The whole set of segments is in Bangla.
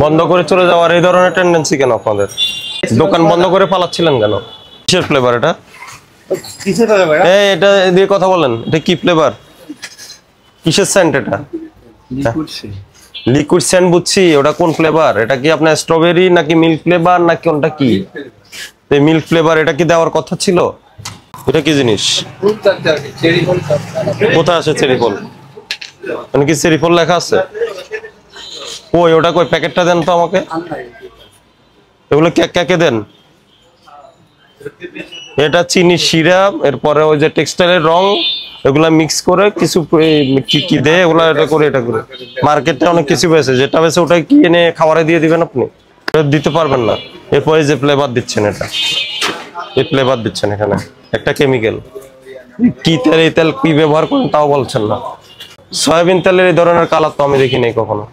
বন্ধ করে চলে যাওয়ার এই ধরনের টেন্ডেন্সি কেন আপনাদের? দোকান বন্ধ করে পালাচ্ছিলেন কেন? কিসের ফ্লেভার এটা? এটা দিয়ে কথা বলেন। এটা কি ফ্লেভার? কিসের সেন্ট এটা? লিকুইড সেন্ট বুঝছি, ওটা কোন ফ্লেভার? এটা কি আপনার স্ট্রবেরি নাকি মিল্ক ফ্লেভার নাকি কোনটা কি? এই মিল্ক ফ্লেভার এটা কি দেওয়ার কথা ছিল? এটা কি জিনিস? কোথায় আছে চেরি ফল? মানে কি চেরি ফল লেখা আছে? ওই ওটা কই, প্যাকেটটা দেন তো আমাকে। এগুলো কে দেন? এটা চিনি সিরাপ, এরপরে ওই যে টেক্সটাইলের রং, এগুলা মিক্স করে কিছু কি দেয়, এগুলা এটা করে মার্কেটে অনেক কিছু পেয়েছে, যেটা পেয়েছে ওটা কি এনে খাবারে দিয়ে দিবেন আপনি? দিতে পারবেন না। এরপরে যে ফ্লেভার দিচ্ছেন, এটা এই ফ্লেভার দিচ্ছেন, এখানে একটা কেমিক্যাল। কি তেল, এই তেল কি ব্যবহার করেন তাও বলছেন না। সয়াবিন তেলের এই ধরনের কালার তো আমি দেখি নাই কখনো।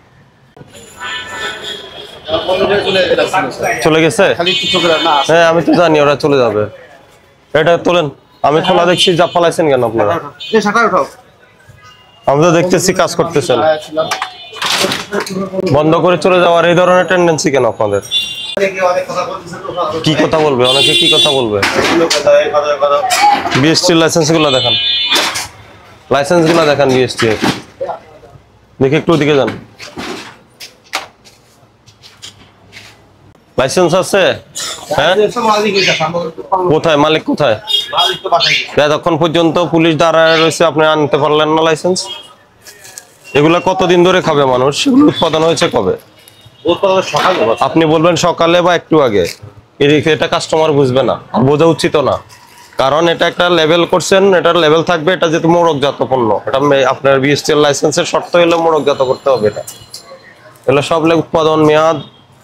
চলে গেছে? হ্যাঁ আমি তো জানি ওরা চলে যাবে। এটা তোলেন। আমি খোলা দেখছি, যা ফালাইছেন কেন আপনারা? আমি তো দেখতেছি কাজ করতেছেন। বন্ধ করে চলে যাওয়ার এই ধরনের টেন্ডেন্সি কেন আপনাদের? কি কথা বলবে? অনেকে কি কথা বলবে? বিএসটির লাইসেন্স গুলো দেখান, লাইসেন্স গুলো দেখান বিএসটি। দেখে একটু ওদিকে যান। লাইসেন্স আছে? হ্যাঁ কোথায়? মালিক কোথায়? এতক্ষণ পর্যন্ত পুলিশ দাঁড়ায় রয়েছে, আপনি আনতে পারলেন না লাইসেন্স? এগুলা কতদিন ধরে খাবে মানুষ? উৎপাদন হয়েছে কবে? আপনি বলবেন সকালে বা একটু আগে, এটা কাস্টমার বুঝবে না, বোঝা উচিত না। কারণ এটা একটা লেভেল করছেন, এটার লেভেল থাকবে। এটা যেহেতু মোড়কজাত পণ্য, এটা আপনার বিএসটি লাইসেন্সের শর্ত হলে মোড়কজাত করতে হবে। এটা এগুলো সব উৎপাদন মেয়াদ,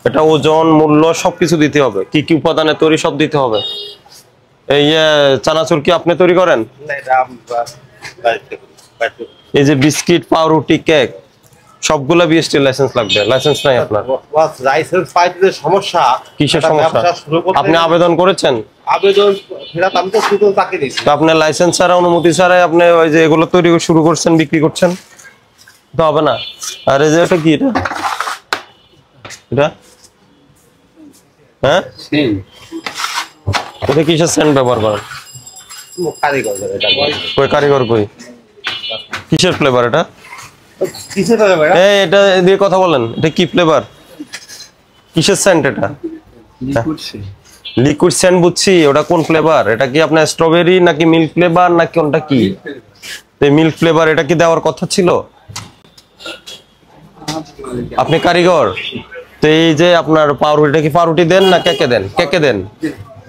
এটা ওজন, মূল্য সবকিছু দিতে হবে। কি কি উপাদানে তৈরি সব দিতে হবে। এই চানাচুর কি আপনি তৈরি করেন? এই যে বিস্কিট, পাউরুটি, কেক সবগুলা বিএসটি লাইসেন্স লাগবে। লাইসেন্স নাই আপনার? লাইসেন্স পাইতে সমস্যা। কিসের সমস্যা? আপনি আবেদন করেছেন? আবেদন আমি তো শুধু তাকে দিয়েছি। তো আপনি লাইসেন্স ছাড়া, অনুমতি ছাড়াই আপনি ওই যে এগুলো তৈরি শুরু করছেন, বিক্রি করছেন, তো হবে না। আর এই যে এটা কি? এটা হ্যাঁ, এটা কিসের সেন্ট ব্যবহার করেন? কই কারিগর কই? কিসের ফ্লেভার এটা? এটা দিয়ে কথা বলেন। এটা কি ফ্লেভার? কিসের সেন্ট এটা? লিকুইড সেন্ট বুঝছি, ওটা কোন ফ্লেভার? এটা কি আপনার স্ট্রবেরি নাকি মিল্ক ফ্লেভার নাকি কোনটা কি? এই মিল্ক ফ্লেভার এটা কি দেওয়ার কথা ছিল? আপনি কারিগর তো, এই যে আপনার পাউরুটিটা কি পাউরুটি দেন না কেকে দেন? কেকে দেন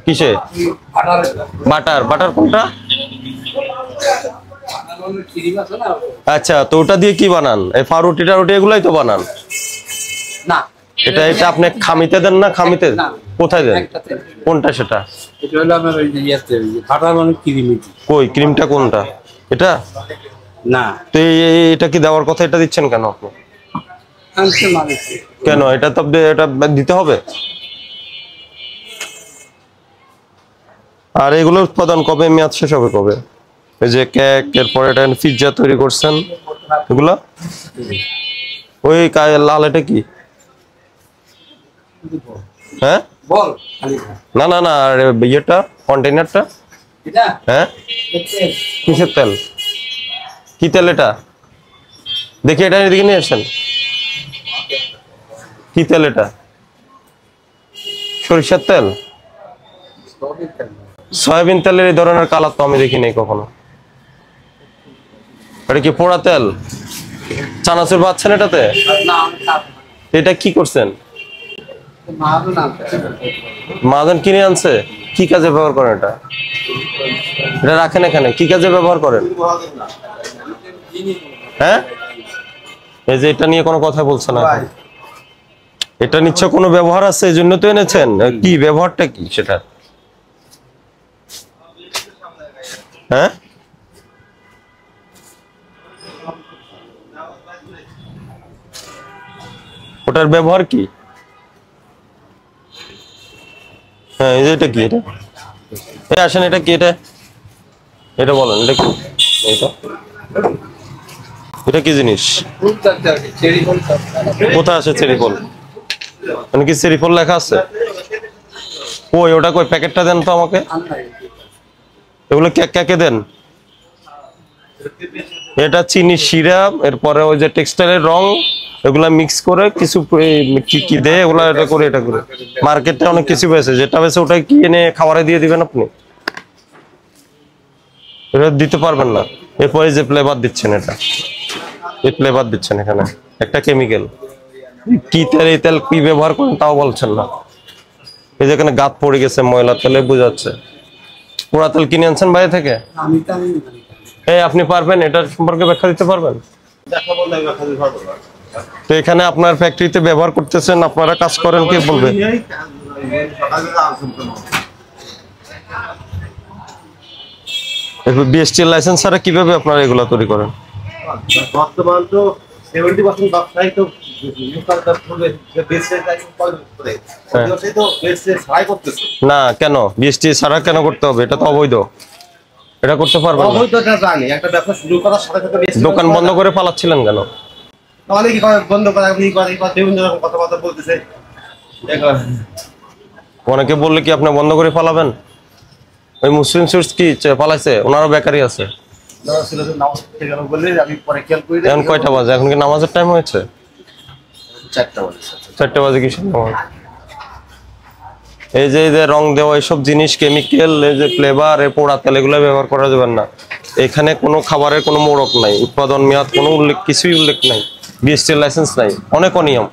কিসে? বাটার। বাটার কোনটা? আচ্ছা, তো ওটা দিয়ে কি বানান? এই পাউরুটি টাউরুটি এগুলাই তো বানান না? এটা আপনি খামিতে দেন না? খামিতে কোথায় দেন? কোনটা সেটা? কই ক্রিমটা কোনটা? এটা না। তো এটা কি দেওয়ার কথা? এটা দিচ্ছেন কেন আপনি? কেন এটা তো এটা দিতে হবে? আর এগুলো উৎপাদন কবে, মেয়াদ শেষ হবে কবে? এই যে কেক, এরপর এটা পিৎজা তৈরি করছেন, এগুলা ওই লাল এটা কি? হ্যাঁ না না না, আর ইয়েটা কন্টেইনারটা? হ্যাঁ কিসের তেল? কি তেল এটা? দেখি এটা এদিকে নিয়ে আসেন। কি তেল এটা? সরিষার তেল? সয়াবিন তেলের এই ধরনের কালার তো আমি দেখি নাই কখনো। এটা কি পোড়া তেল? চানাচুর বাচ্ছেন এটাতে? এটা কি করছেন? মাজন কিনে আনছে? কি কাজে ব্যবহার করেন এটা? এটা রাখেন এখানে, কি কাজে ব্যবহার করেন? হ্যাঁ, এই যে এটা নিয়ে কোনো কথা বলছে না। এটা নিশ্চয় কোনো ব্যবহার আছে, এই জন্য তো এনেছেন। কি ব্যবহারটা কি সেটা? হ্যাঁ, ওটার ব্যবহার কি? হ্যাঁ, এই যে এটা কি? এটা এই আসেন, এটা কি? এটা বলেন, এটা কি? এটা কি জিনিস? কোথায় আছে চেরি ফল? মানে কি সেরিফল লেখা আছে? কই ওটা কই, প্যাকেটটা দেন তো আমাকে। এগুলো কে দেন? এটা চিনি সিরাপ, এরপরে ওই যে টেক্সটাইলের রং, এগুলা মিক্স করে কিছু কি দেয় ওগুলা, এটা করে মার্কেটে অনেক কিছু পেয়েছে, যেটা পেয়েছে ওটাই কি এনে খাবারে দিয়ে দিবেন আপনি, এটা দিতে পারবেন না। এরপরে যে ফ্লেভার দিচ্ছেন, এটা এই ফ্লেভার দিচ্ছেন, এখানে একটা কেমিক্যাল, কি তেল, এই তেল কি ব্যবহার করেন তাও বলছেন না। এই যে এখানে গাত পড়ে গেছে ময়লা তেলে, বোঝাচ্ছে। পোড়া তেল কিনে আনছেন বাইরে থেকে? এই আপনি পারবেন এটার সম্পর্কে ব্যাখ্যা দিতে পারবেন? তো এখানে আপনার ফ্যাক্টরিতে ব্যবহার করতেছেন, আপনারা কাজ করেন, কে বলবে? বিএসটি লাইসেন্স ছাড়া কিভাবে আপনারা এগুলা তৈরি করেন? বর্তমান তো 70% ব্যবসায়ী তো না, কেন বিএসটি ছাড়া কেন করতে হবে? এটা তো অবৈধ, এটা করতে পারবেন না। অবৈধটা জানি, একটা ব্যবসা শুরু করার সাথে সাথে দোকান বন্ধ করে পালাচ্ছিলেন কেন? তাহলে কি বন্ধ করা, বিভিন্ন রকম কথাবার্তা বলতেছে। অনেকে বললে কি আপনি বন্ধ করে পালাবেন? ওই মুসলিম সুইটস কি পালাইছে? ওনারও বেকারি আছে। এখন কয়টা বাজে? এখন কি নামাজের টাইম হয়েছে? 4টা বাজে। কিসের নামাজ? এই যে রং দেওয়া এইসব জিনিস, কেমিক্যাল, এই যে ফ্লেভার, এই পোড়া তেল, এগুলো ব্যবহার করা যাবে না। এখানে কোনো খাবারের কোনো মোড়ক নাই, উৎপাদন মেয়াদ কোনো উল্লেখ, কিছুই উল্লেখ নাই, বিএসটি লাইসেন্স নাই, অনেক অনিয়ম।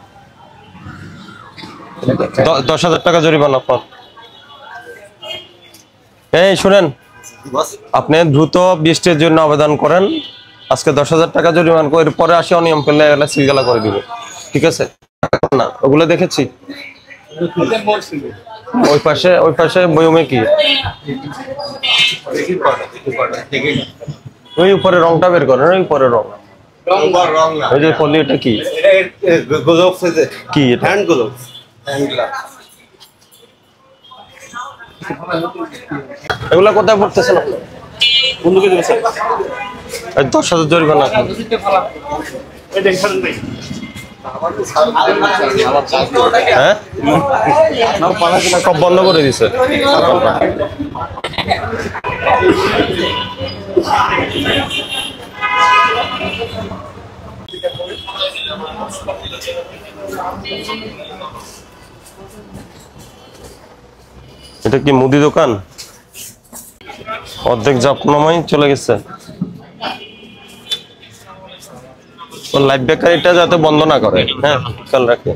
10,000 টাকা জরিমানা আপনার। এই শুনেন, আপনি দ্রুত বিএসটির জন্য আবেদন করেন, আজকে 10,000 টাকা জরিমানা করে, পরে আসি অনিয়ম পেলে এগুলা সিলগালা করে দিবে, ঠিক আছে? না ওগুলো দেখেছি ওই পাশে বয়মে কি ওই উপরে রংটা বের করেন, ওই উপরে রং, ওই যে পলি, এটা কি কি এটা? Hand gloves. এগুলা কোথায় পড়তেছেন আপনি? 10,000 জরিমানা। হ্যাঁ, সব বন্ধ করে দিছে। এটা কি মুদি দোকান? অর্ধেক জাপনামাই চলে গেছে। লাইফ বেকারিটা যাতে বন্ধ না করে, হ্যাঁ খেয়াল রাখে।